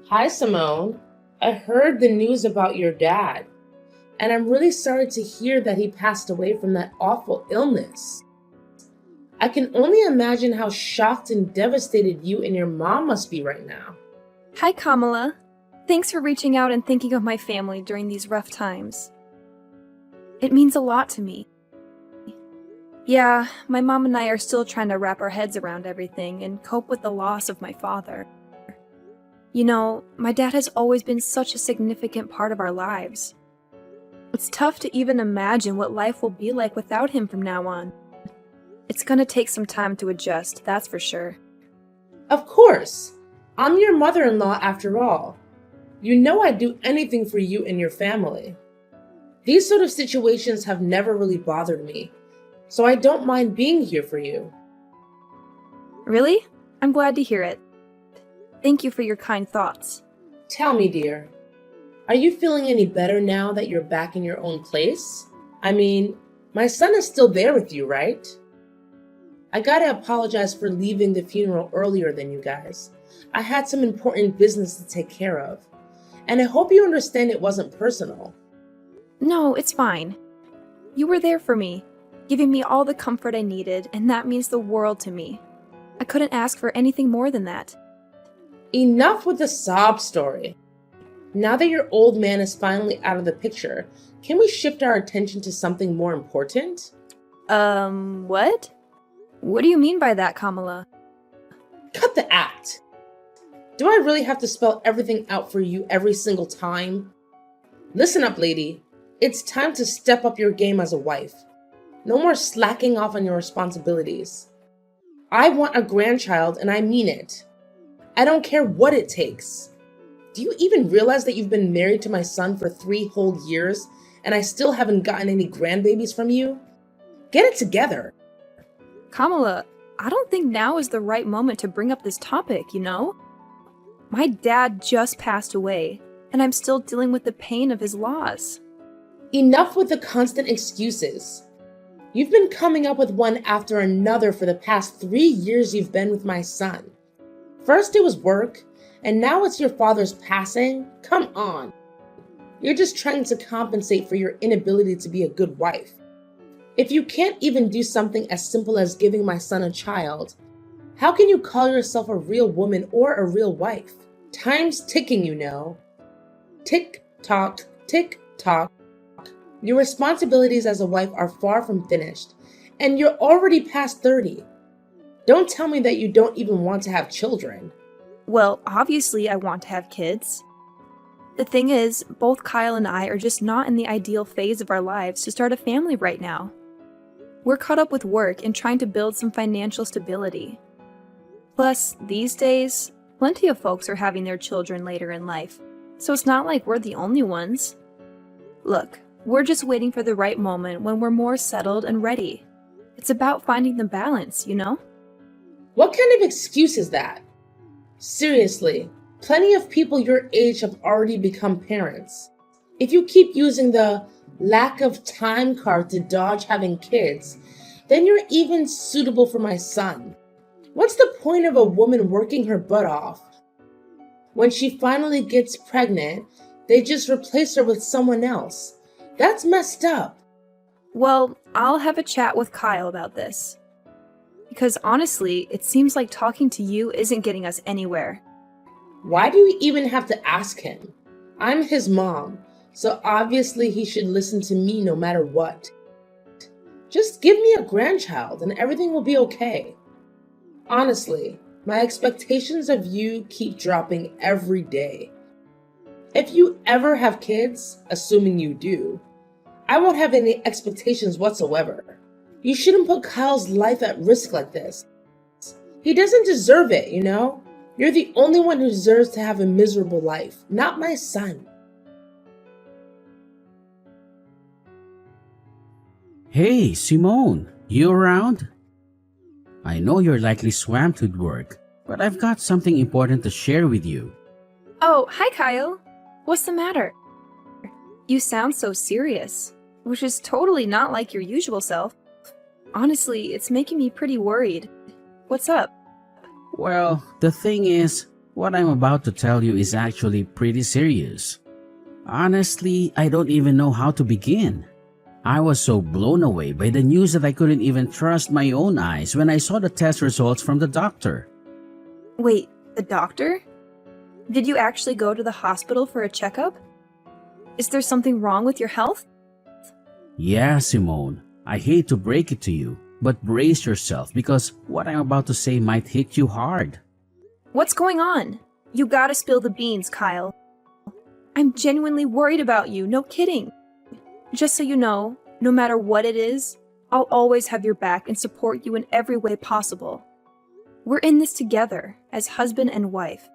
Hi, Simone. I heard the news about your dad, and I'm really sorry to hear that he passed away from that awful illness. I can only imagine how shocked and devastated you and your mom must be right now. Hi, Kamala. Thanks for reaching out and thinking of my family during these rough times. It means a lot to me. Yeah, my mom and I are still trying to wrap our heads around everything and cope with the loss of my father. You know, my dad has always been such a significant part of our lives. It's tough to even imagine what life will be like without him from now on. It's gonna take some time to adjust, that's for sure. Of course. I'm your mother-in-law after all. You know I'd do anything for you and your family. These sort of situations have never really bothered me, so I don't mind being here for you. Really? I'm glad to hear it. Thank you for your kind thoughts. Tell me, dear, are you feeling any better now that you're back in your own place? I mean, my son is still there with you, right? I gotta apologize for leaving the funeral earlier than you guys. I had some important business to take care of, and I hope you understand it wasn't personal. No, it's fine. You were there for me, giving me all the comfort I needed, and that means the world to me. I couldn't ask for anything more than that. Enough with the sob story. Now that your old man is finally out of the picture, can we shift our attention to something more important? What? What do you mean by that, Kamala? Cut the act. Do I really have to spell everything out for you every single time? Listen up, lady. It's time to step up your game as a wife. No more slacking off on your responsibilities. I want a grandchild, and I mean it. I don't care what it takes. Do you even realize that you've been married to my son for 3 whole years, and I still haven't gotten any grandbabies from you? Get it together. Kamala, I don't think now is the right moment to bring up this topic, you know? My dad just passed away, and I'm still dealing with the pain of his loss. Enough with the constant excuses. You've been coming up with one after another for the past 3 years you've been with my son. First it was work, and now it's your father's passing? Come on. You're just trying to compensate for your inability to be a good wife. If you can't even do something as simple as giving my son a child, how can you call yourself a real woman or a real wife? Time's ticking, you know. Tick tock, tick tock. Your responsibilities as a wife are far from finished, and you're already past 30. Don't tell me that you don't even want to have children. Well, obviously I want to have kids. The thing is, both Kyle and I are just not in the ideal phase of our lives to start a family right now. We're caught up with work and trying to build some financial stability. Plus, these days, plenty of folks are having their children later in life, so it's not like we're the only ones. Look, we're just waiting for the right moment when we're more settled and ready. It's about finding the balance, you know? What kind of excuse is that? Seriously, plenty of people your age have already become parents. If you keep using the lack of time card to dodge having kids, then you're even suitable for my son. What's the point of a woman working her butt off? When she finally gets pregnant, they just replace her with someone else. That's messed up. Well, I'll have a chat with Kyle about this. Because honestly, it seems like talking to you isn't getting us anywhere. Why do you even have to ask him? I'm his mom, so obviously he should listen to me no matter what. Just give me a grandchild and everything will be okay. Honestly, my expectations of you keep dropping every day. If you ever have kids, assuming you do, I won't have any expectations whatsoever. You shouldn't put Kyle's life at risk like this. He doesn't deserve it, you know? You're the only one who deserves to have a miserable life, not my son. Hey, Simone, you around? I know you're likely swamped with work, but I've got something important to share with you. Oh, hi Kyle. What's the matter? You sound so serious, which is totally not like your usual self. Honestly, it's making me pretty worried. What's up? Well, the thing is, what I'm about to tell you is actually pretty serious. Honestly, I don't even know how to begin. I was so blown away by the news that I couldn't even trust my own eyes when I saw the test results from the doctor. Wait, the doctor? Did you actually go to the hospital for a checkup? Is there something wrong with your health? Yeah, Simone, I hate to break it to you, but brace yourself because what I'm about to say might hit you hard. What's going on? You gotta spill the beans, Kyle. I'm genuinely worried about you, no kidding. Just so you know, no matter what it is, I'll always have your back and support you in every way possible. We're in this together, as husband and wife,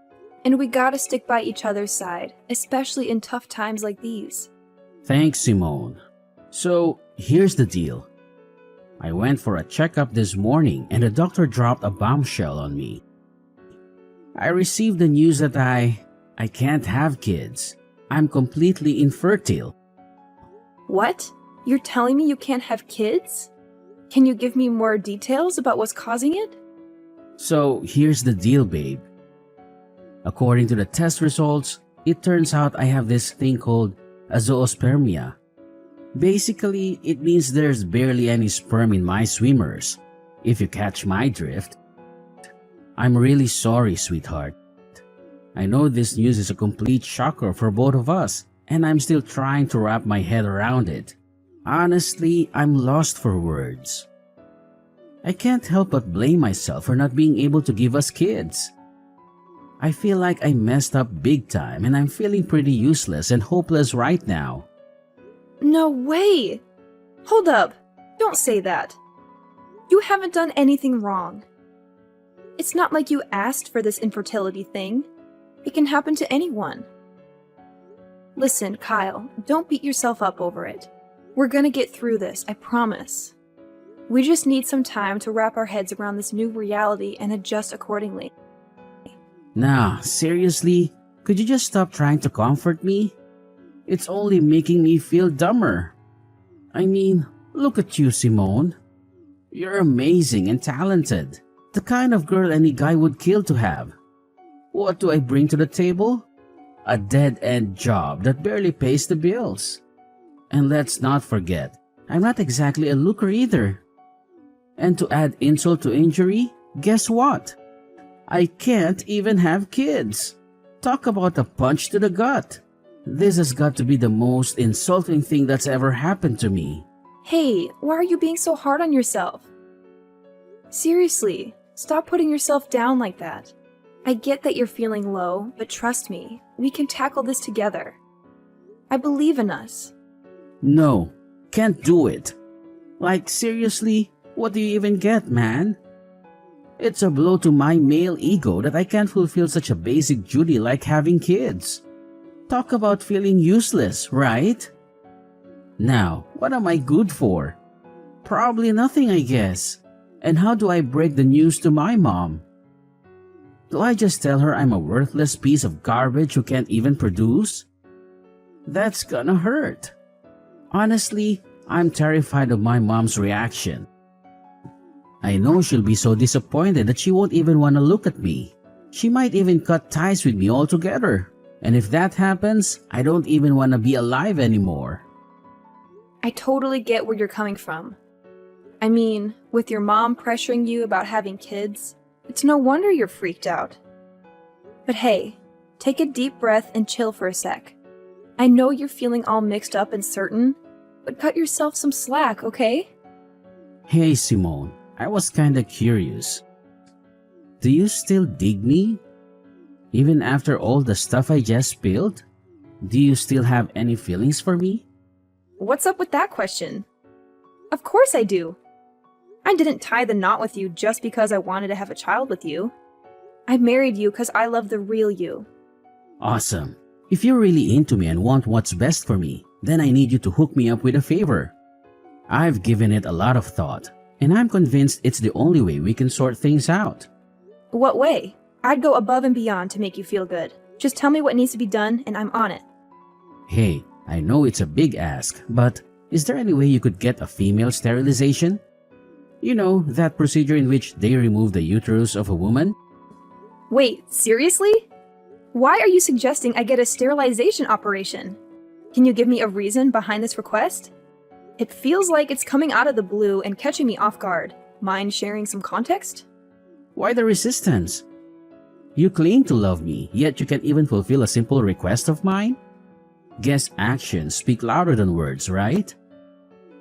and we gotta stick by each other's side, especially in tough times like these. Thanks, Simone. So, here's the deal. I went for a checkup this morning and the doctor dropped a bombshell on me. I received the news that I can't have kids. I'm completely infertile. What? You're telling me you can't have kids? Can you give me more details about what's causing it? So, here's the deal, babe. According to the test results, it turns out I have this thing called a zoospermia. Basically, it means there's barely any sperm in my swimmers, if you catch my drift. I'm really sorry, sweetheart. I know this news is a complete shocker for both of us, and I'm still trying to wrap my head around it. Honestly, I'm lost for words. I can't help but blame myself for not being able to give us kids. I feel like I messed up big time and I'm feeling pretty useless and hopeless right now. No way! Hold up! Don't say that. You haven't done anything wrong. It's not like you asked for this infertility thing. It can happen to anyone. Listen, Kyle, don't beat yourself up over it. We're gonna get through this, I promise. We just need some time to wrap our heads around this new reality and adjust accordingly. Nah, seriously? Could you just stop trying to comfort me? It's only making me feel dumber. I mean, look at you, Simone. You're amazing and talented. The kind of girl any guy would kill to have. What do I bring to the table? A dead-end job that barely pays the bills. And let's not forget, I'm not exactly a looker either. And to add insult to injury, guess what? I can't even have kids. Talk about a punch to the gut. This has got to be the most insulting thing that's ever happened to me. Hey, why are you being so hard on yourself? Seriously, stop putting yourself down like that. I get that you're feeling low, but trust me, we can tackle this together. I believe in us. No, can't do it. Like, seriously, what do you even get, man? It's a blow to my male ego that I can't fulfill such a basic duty like having kids. Talk about feeling useless, right? Now, what am I good for? Probably nothing, I guess. And how do I break the news to my mom? Do I just tell her I'm a worthless piece of garbage who can't even produce? That's gonna hurt. Honestly, I'm terrified of my mom's reaction. I know she'll be so disappointed that she won't even want to look at me. She might even cut ties with me altogether. And if that happens, I don't even want to be alive anymore. I totally get where you're coming from. I mean, with your mom pressuring you about having kids, it's no wonder you're freaked out. But hey, take a deep breath and chill for a sec. I know you're feeling all mixed up and certain, but cut yourself some slack, okay? Hey, Simone, I was kinda curious. Do you still dig me? Even after all the stuff I just spilled? Do you still have any feelings for me? What's up with that question? Of course I do. I didn't tie the knot with you just because I wanted to have a child with you. I married you because I love the real you. Awesome. If you're really into me and want what's best for me, then I need you to hook me up with a favor. I've given it a lot of thought, and I'm convinced it's the only way we can sort things out. What way? I'd go above and beyond to make you feel good. Just tell me what needs to be done and I'm on it. Hey, I know it's a big ask, but is there any way you could get a female sterilization? You know, that procedure in which they remove the uterus of a woman? Wait, seriously? Why are you suggesting I get a sterilization operation? Can you give me a reason behind this request? It feels like it's coming out of the blue and catching me off guard. Mind sharing some context? Why the resistance? You claim to love me, yet you can't even fulfill a simple request of mine? Guess actions speak louder than words, right?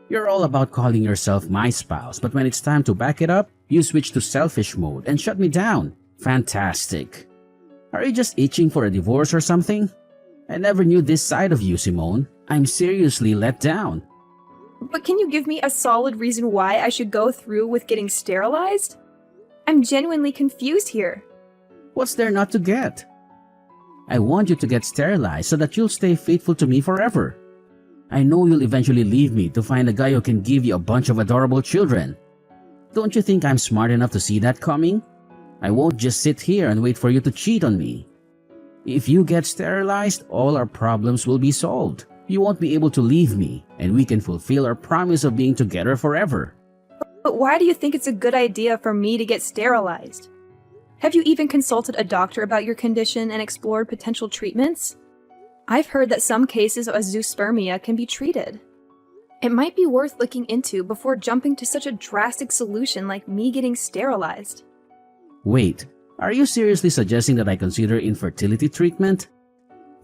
You're all about calling yourself my spouse, but when it's time to back it up, you switch to selfish mode and shut me down. Fantastic. Are you just itching for a divorce or something? I never knew this side of you, Simone. I'm seriously let down. But can you give me a solid reason why I should go through with getting sterilized? I'm genuinely confused here. What's there not to get? I want you to get sterilized so that you'll stay faithful to me forever. I know you'll eventually leave me to find a guy who can give you a bunch of adorable children. Don't you think I'm smart enough to see that coming? I won't just sit here and wait for you to cheat on me. If you get sterilized, all our problems will be solved. You won't be able to leave me, and we can fulfill our promise of being together forever. But why do you think it's a good idea for me to get sterilized? Have you even consulted a doctor about your condition and explored potential treatments? I've heard that some cases of azoospermia can be treated. It might be worth looking into before jumping to such a drastic solution like me getting sterilized. Wait, are you seriously suggesting that I consider infertility treatment?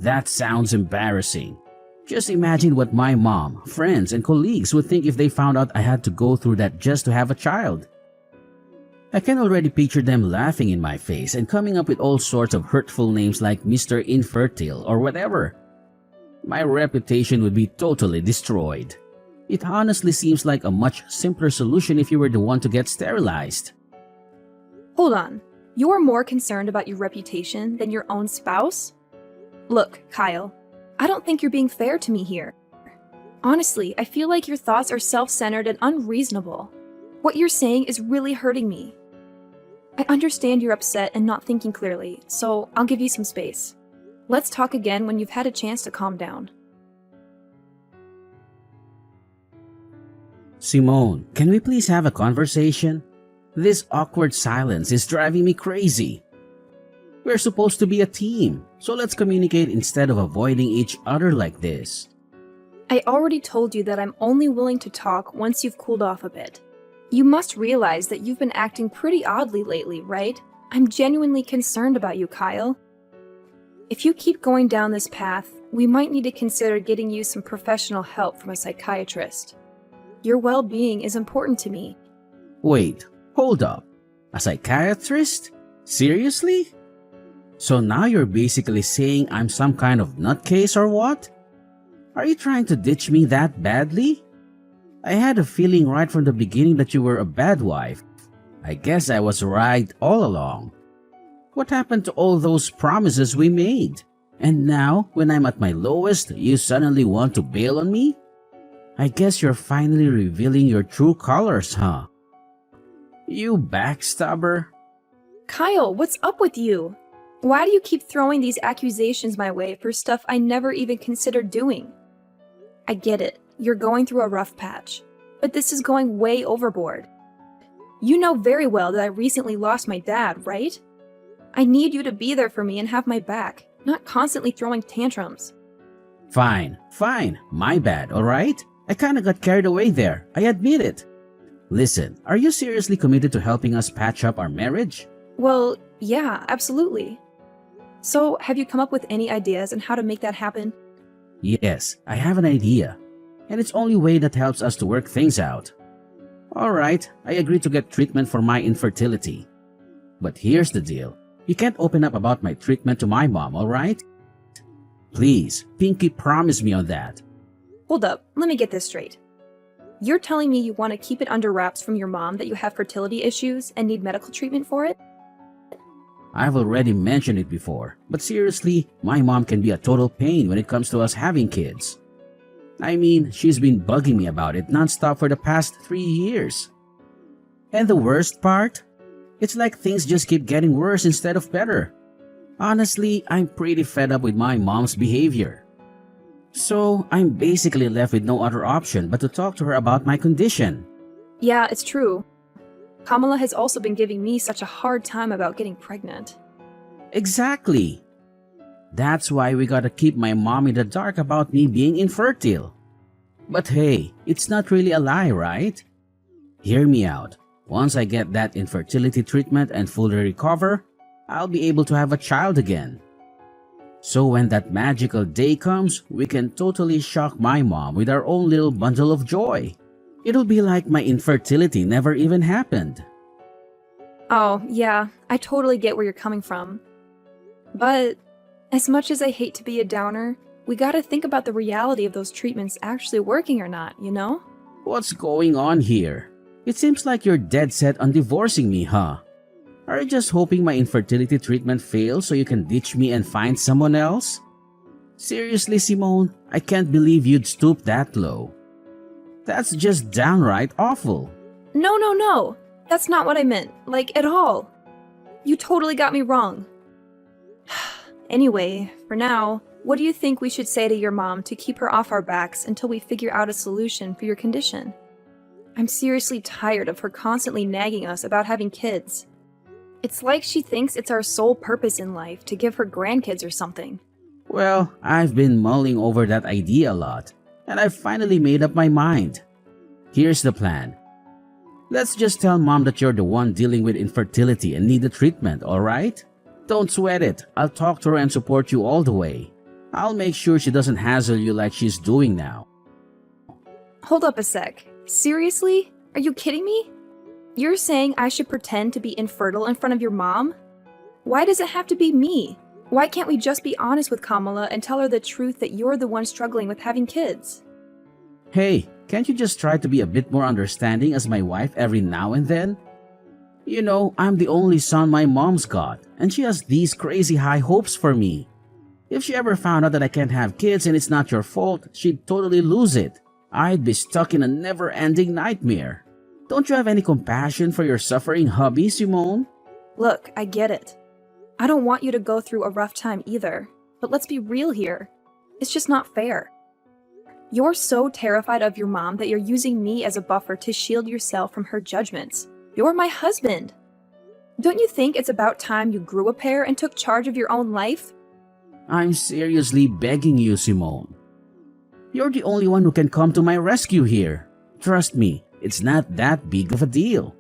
That sounds embarrassing. Just imagine what my mom, friends, and colleagues would think if they found out I had to go through that just to have a child. I can already picture them laughing in my face and coming up with all sorts of hurtful names like Mr. Infertile or whatever. My reputation would be totally destroyed. It honestly seems like a much simpler solution if you were the one to get sterilized. Hold on. You're more concerned about your reputation than your own spouse? Look, Kyle, I don't think you're being fair to me here. Honestly, I feel like your thoughts are self-centered and unreasonable. What you're saying is really hurting me. I understand you're upset and not thinking clearly, so I'll give you some space. Let's talk again when you've had a chance to calm down. Simone, can we please have a conversation? This awkward silence is driving me crazy. We're supposed to be a team, so let's communicate instead of avoiding each other like this. I already told you that I'm only willing to talk once you've cooled off a bit. You must realize that you've been acting pretty oddly lately, right? I'm genuinely concerned about you, Kyle. If you keep going down this path, we might need to consider getting you some professional help from a psychiatrist. Your well-being is important to me. Wait, hold up. A psychiatrist? Seriously? So now you're basically saying I'm some kind of nutcase or what? Are you trying to ditch me that badly? I had a feeling right from the beginning that you were a bad wife. I guess I was right all along. What happened to all those promises we made? And now, when I'm at my lowest, you suddenly want to bail on me? I guess you're finally revealing your true colors, huh? You backstabber. Kyle, what's up with you? Why do you keep throwing these accusations my way for stuff I never even considered doing? I get it. You're going through a rough patch, but this is going way overboard. You know very well that I recently lost my dad, right? I need you to be there for me and have my back, not constantly throwing tantrums. Fine, my bad, alright? I kinda got carried away there, I admit it. Listen, are you seriously committed to helping us patch up our marriage? Well, yeah, absolutely. So, have you come up with any ideas on how to make that happen? Yes, I have an idea. And it's only way that helps us to work things out. Alright, I agree to get treatment for my infertility. But here's the deal. You can't open up about my treatment to my mom, alright? Please, Pinky, promise me on that. Hold up, let me get this straight. You're telling me you want to keep it under wraps from your mom that you have fertility issues and need medical treatment for it? I've already mentioned it before, but seriously, my mom can be a total pain when it comes to us having kids. I mean, she's been bugging me about it nonstop for the past 3 years. And the worst part? It's like things just keep getting worse instead of better. Honestly, I'm pretty fed up with my mom's behavior. So, I'm basically left with no other option but to talk to her about my condition. Yeah, it's true. Kamala has also been giving me such a hard time about getting pregnant. Exactly. That's why we gotta keep my mom in the dark about me being infertile. But hey, it's not really a lie, right? Hear me out. Once I get that infertility treatment and fully recover, I'll be able to have a child again. So when that magical day comes, we can totally shock my mom with our own little bundle of joy. It'll be like my infertility never even happened. Oh, yeah, I totally get where you're coming from. But as much as I hate to be a downer, we gotta think about the reality of those treatments actually working or not, you know? What's going on here? It seems like you're dead set on divorcing me, huh? Are you just hoping my infertility treatment fails so you can ditch me and find someone else? Seriously, Simone, I can't believe you'd stoop that low. That's just downright awful. No. That's not what I meant, like, at all. You totally got me wrong. Anyway, for now, what do you think we should say to your mom to keep her off our backs until we figure out a solution for your condition? I'm seriously tired of her constantly nagging us about having kids. It's like she thinks it's our sole purpose in life to give her grandkids or something. Well, I've been mulling over that idea a lot, and I've finally made up my mind. Here's the plan. Let's just tell Mom that you're the one dealing with infertility and need the treatment, alright? Don't sweat it. I'll talk to her and support you all the way. I'll make sure she doesn't hassle you like she's doing now. Hold up a sec. Seriously? Are you kidding me? You're saying I should pretend to be infertile in front of your mom? Why does it have to be me? Why can't we just be honest with Kamala and tell her the truth that you're the one struggling with having kids? Hey, can't you just try to be a bit more understanding as my wife every now and then? You know, I'm the only son my mom's got, and she has these crazy high hopes for me. If she ever found out that I can't have kids and it's not your fault, she'd totally lose it. I'd be stuck in a never-ending nightmare. Don't you have any compassion for your suffering hubby, Simone? Look, I get it. I don't want you to go through a rough time either, but let's be real here. It's just not fair. You're so terrified of your mom that you're using me as a buffer to shield yourself from her judgments. You're my husband. Don't you think it's about time you grew a pair and took charge of your own life? I'm seriously begging you, Simone. You're the only one who can come to my rescue here. Trust me, it's not that big of a deal.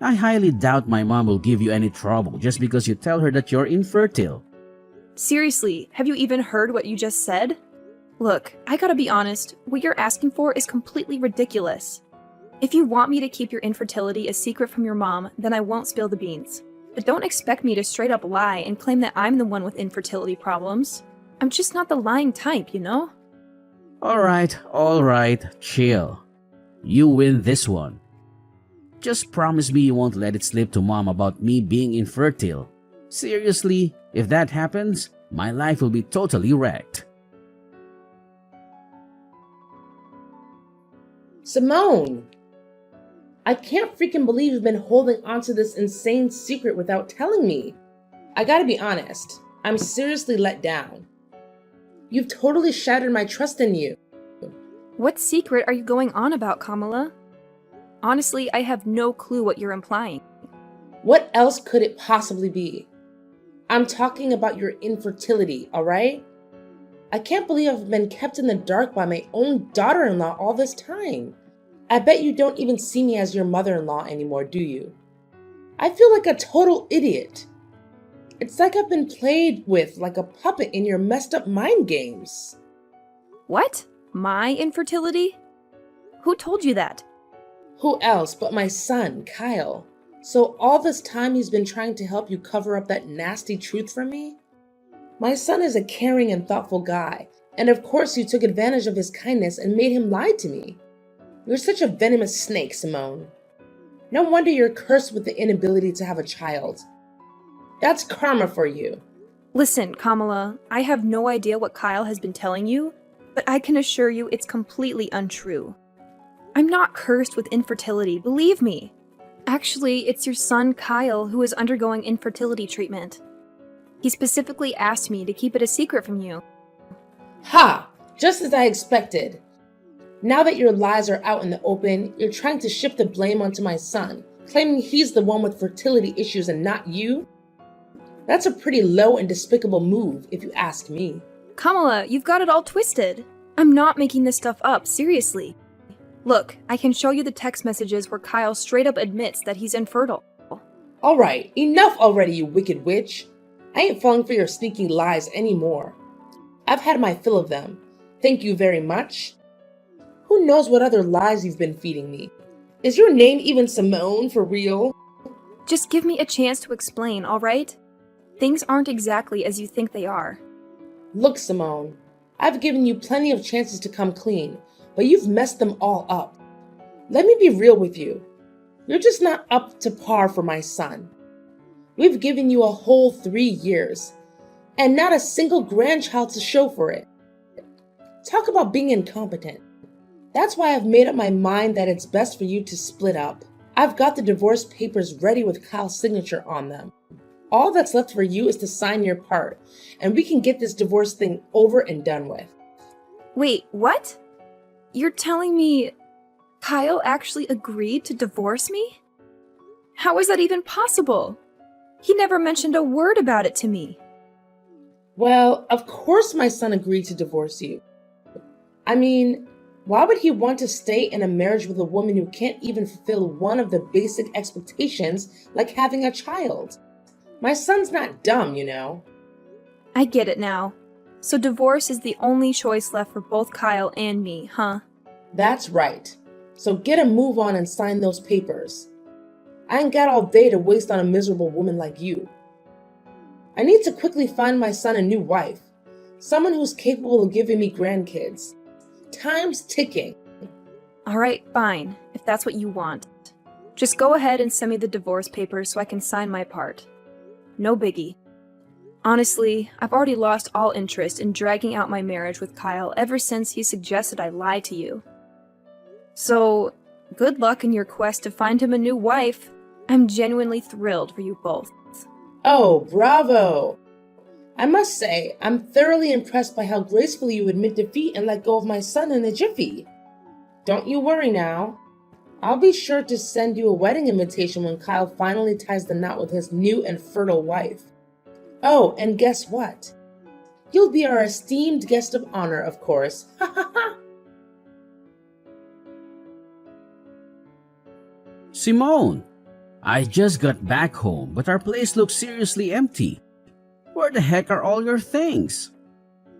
I highly doubt my mom will give you any trouble just because you tell her that you're infertile. Seriously, have you even heard what you just said? Look, I gotta be honest, what you're asking for is completely ridiculous. If you want me to keep your infertility a secret from your mom, then I won't spill the beans. But don't expect me to straight up lie and claim that I'm the one with infertility problems. I'm just not the lying type, you know? Alright, chill. You win this one. Just promise me you won't let it slip to Mom about me being infertile. Seriously, if that happens, my life will be totally wrecked. Simone! I can't freaking believe you've been holding onto this insane secret without telling me. I gotta be honest, I'm seriously let down. You've totally shattered my trust in you. What secret are you going on about, Kamala? Honestly, I have no clue what you're implying. What else could it possibly be? I'm talking about your infertility, alright? I can't believe I've been kept in the dark by my own daughter-in-law all this time. I bet you don't even see me as your mother-in-law anymore, do you? I feel like a total idiot. It's like I've been played with like a puppet in your messed up mind games. What? My infertility? Who told you that? Who else but my son, Kyle? So all this time he's been trying to help you cover up that nasty truth from me? My son is a caring and thoughtful guy, and of course you took advantage of his kindness and made him lie to me. You're such a venomous snake, Simone. No wonder you're cursed with the inability to have a child. That's karma for you. Listen, Kamala, I have no idea what Kyle has been telling you, but I can assure you it's completely untrue. I'm not cursed with infertility, believe me. Actually, it's your son Kyle who is undergoing infertility treatment. He specifically asked me to keep it a secret from you. Ha! Just as I expected. Now that your lies are out in the open, you're trying to shift the blame onto my son, claiming he's the one with fertility issues and not you? That's a pretty low and despicable move, if you ask me. Kamala, you've got it all twisted. I'm not making this stuff up, seriously. Look, I can show you the text messages where Kyle straight up admits that he's infertile. Alright, enough already, you wicked witch. I ain't falling for your sneaky lies anymore. I've had my fill of them. Thank you very much. Who knows what other lies you've been feeding me? Is your name even Simone for real? Just give me a chance to explain, alright? Things aren't exactly as you think they are. Look, Simone, I've given you plenty of chances to come clean, but you've messed them all up. Let me be real with you. You're just not up to par for my son. We've given you a whole 3 years, and not a single grandchild to show for it. Talk about being incompetent. That's why I've made up my mind that it's best for you to split up. I've got the divorce papers ready with Kyle's signature on them. All that's left for you is to sign your part, and we can get this divorce thing over and done with. Wait, what? You're telling me Kyle actually agreed to divorce me? How is that even possible? He never mentioned a word about it to me. Well, of course my son agreed to divorce you. I mean, why would he want to stay in a marriage with a woman who can't even fulfill one of the basic expectations, like having a child? My son's not dumb, you know. I get it now. So divorce is the only choice left for both Kyle and me, huh? That's right. So get a move on and sign those papers. I ain't got all day to waste on a miserable woman like you. I need to quickly find my son a new wife, someone who's capable of giving me grandkids. Time's ticking. Alright, fine, if that's what you want. Just go ahead and send me the divorce papers so I can sign my part. No biggie. Honestly, I've already lost all interest in dragging out my marriage with Kyle ever since he suggested I lie to you. So, good luck in your quest to find him a new wife. I'm genuinely thrilled for you both. Oh, bravo! I must say, I'm thoroughly impressed by how gracefully you admit defeat and let go of my son in a jiffy. Don't you worry now. I'll be sure to send you a wedding invitation when Kyle finally ties the knot with his new and fertile wife. Oh, and guess what? You'll be our esteemed guest of honor, of course. Ha ha ha! Simone, I just got back home, but our place looks seriously empty. Where the heck are all your things?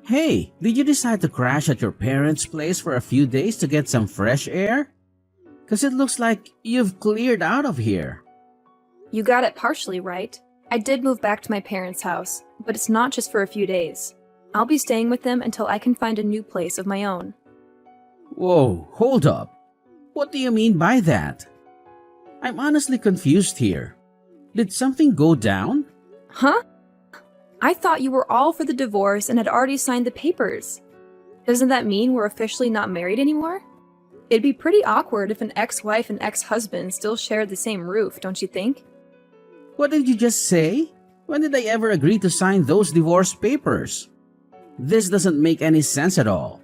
Hey, did you decide to crash at your parents' place for a few days to get some fresh air? 'Cause it looks like you've cleared out of here. You got it partially right. I did move back to my parents' house, but it's not just for a few days. I'll be staying with them until I can find a new place of my own. Whoa, hold up. What do you mean by that? I'm honestly confused here. Did something go down? Huh? I thought you were all for the divorce and had already signed the papers. Doesn't that mean we're officially not married anymore? It'd be pretty awkward if an ex-wife and ex-husband still shared the same roof, don't you think? What did you just say? When did I ever agree to sign those divorce papers? This doesn't make any sense at all.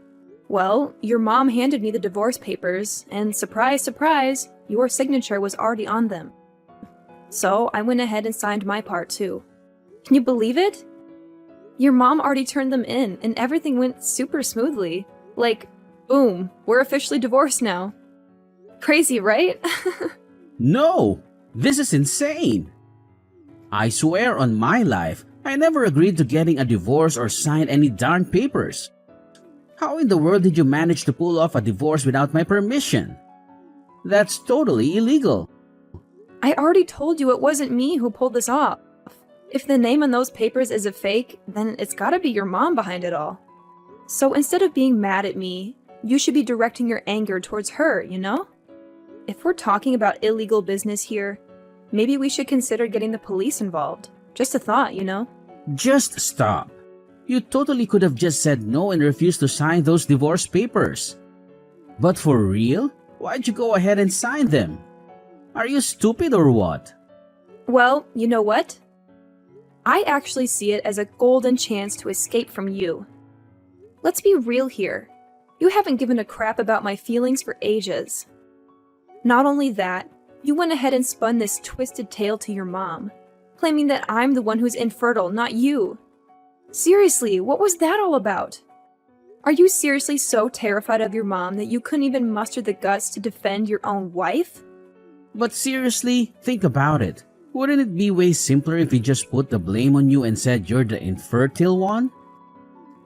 Well, your mom handed me the divorce papers, and surprise, surprise, your signature was already on them. So I went ahead and signed my part too. Can you believe it? Your mom already turned them in, and everything went super smoothly. Like, boom, we're officially divorced now. Crazy, right? No! This is insane! I swear on my life, I never agreed to getting a divorce or sign any darn papers. How in the world did you manage to pull off a divorce without my permission? That's totally illegal. I already told you it wasn't me who pulled this off. If the name on those papers is a fake, then it's gotta be your mom behind it all. So instead of being mad at me, you should be directing your anger towards her, you know? If we're talking about illegal business here, maybe we should consider getting the police involved. Just a thought, you know? Just stop. You totally could have just said no and refused to sign those divorce papers. But for real? Why'd you go ahead and sign them? Are you stupid or what? Well, you know what? I actually see it as a golden chance to escape from you. Let's be real here. You haven't given a crap about my feelings for ages. Not only that, you went ahead and spun this twisted tale to your mom. claiming that I'm the one who's infertile, not you. Seriously, what was that all about? Are you seriously so terrified of your mom that you couldn't even muster the guts to defend your own wife? But seriously, think about it. Wouldn't it be way simpler if we just put the blame on you and said you're the infertile one?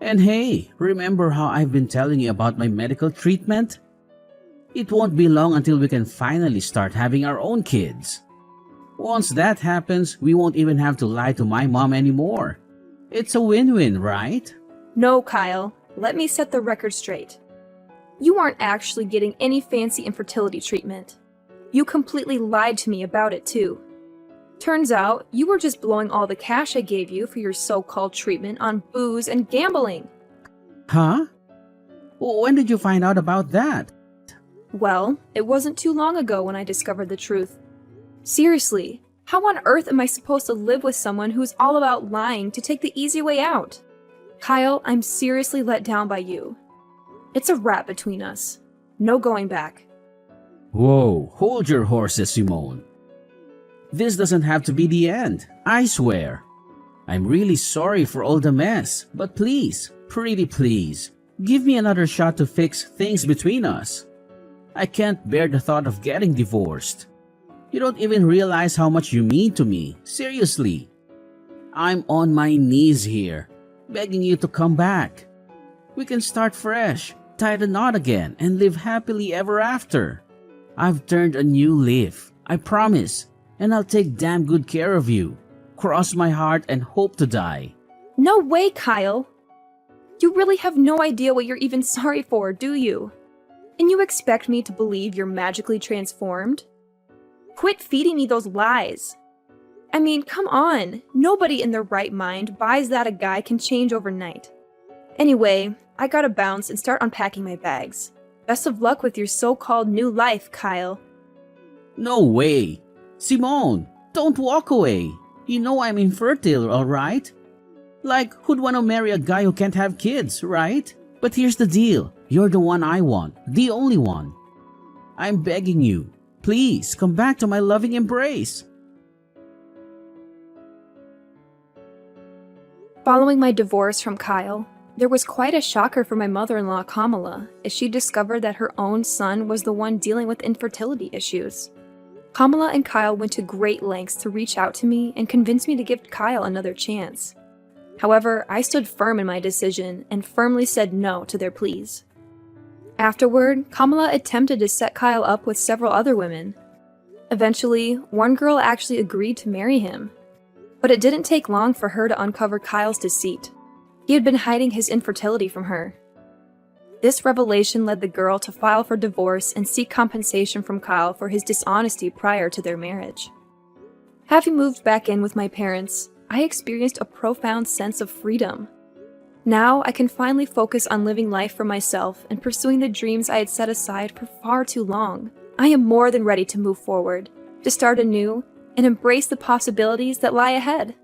And hey, remember how I've been telling you about my medical treatment? It won't be long until we can finally start having our own kids. Once that happens, we won't even have to lie to my mom anymore. It's a win-win, right? No, Kyle. Let me set the record straight. You aren't actually getting any fancy infertility treatment. You completely lied to me about it, too. Turns out, you were just blowing all the cash I gave you for your so-called treatment on booze and gambling. Huh? When did you find out about that? Well, it wasn't too long ago when I discovered the truth. Seriously, how on earth am I supposed to live with someone who's all about lying to take the easy way out? Kyle, I'm seriously let down by you. It's a wrap between us. No going back. Whoa, hold your horses, Simone. This doesn't have to be the end, I swear. I'm really sorry for all the mess, but please, pretty please, give me another shot to fix things between us. I can't bear the thought of getting divorced. You don't even realize how much you mean to me, seriously. I'm on my knees here, begging you to come back. We can start fresh, tie the knot again, and live happily ever after. I've turned a new leaf, I promise, and I'll take damn good care of you. Cross my heart and hope to die. No way, Kyle. You really have no idea what you're even sorry for, do you? And you expect me to believe you're magically transformed? Quit feeding me those lies. I mean, come on. Nobody in their right mind buys that a guy can change overnight. Anyway, I gotta bounce and start unpacking my bags. Best of luck with your so-called new life, Kyle. No way. Simone, don't walk away. You know I'm infertile, alright? Like, who'd want to marry a guy who can't have kids, right? But here's the deal. You're the one I want. The only one. I'm begging you. Please, come back to my loving embrace. Following my divorce from Kyle, there was quite a shocker for my mother-in-law, Kamala, as she discovered that her own son was the one dealing with infertility issues. Kamala and Kyle went to great lengths to reach out to me and convince me to give Kyle another chance. However, I stood firm in my decision and firmly said no to their pleas. Afterward, Kamala attempted to set Kyle up with several other women. Eventually, one girl actually agreed to marry him. But it didn't take long for her to uncover Kyle's deceit. He had been hiding his infertility from her. This revelation led the girl to file for divorce and seek compensation from Kyle for his dishonesty prior to their marriage. Having moved back in with my parents, I experienced a profound sense of freedom. Now I can finally focus on living life for myself and pursuing the dreams I had set aside for far too long. I am more than ready to move forward, to start anew, and embrace the possibilities that lie ahead.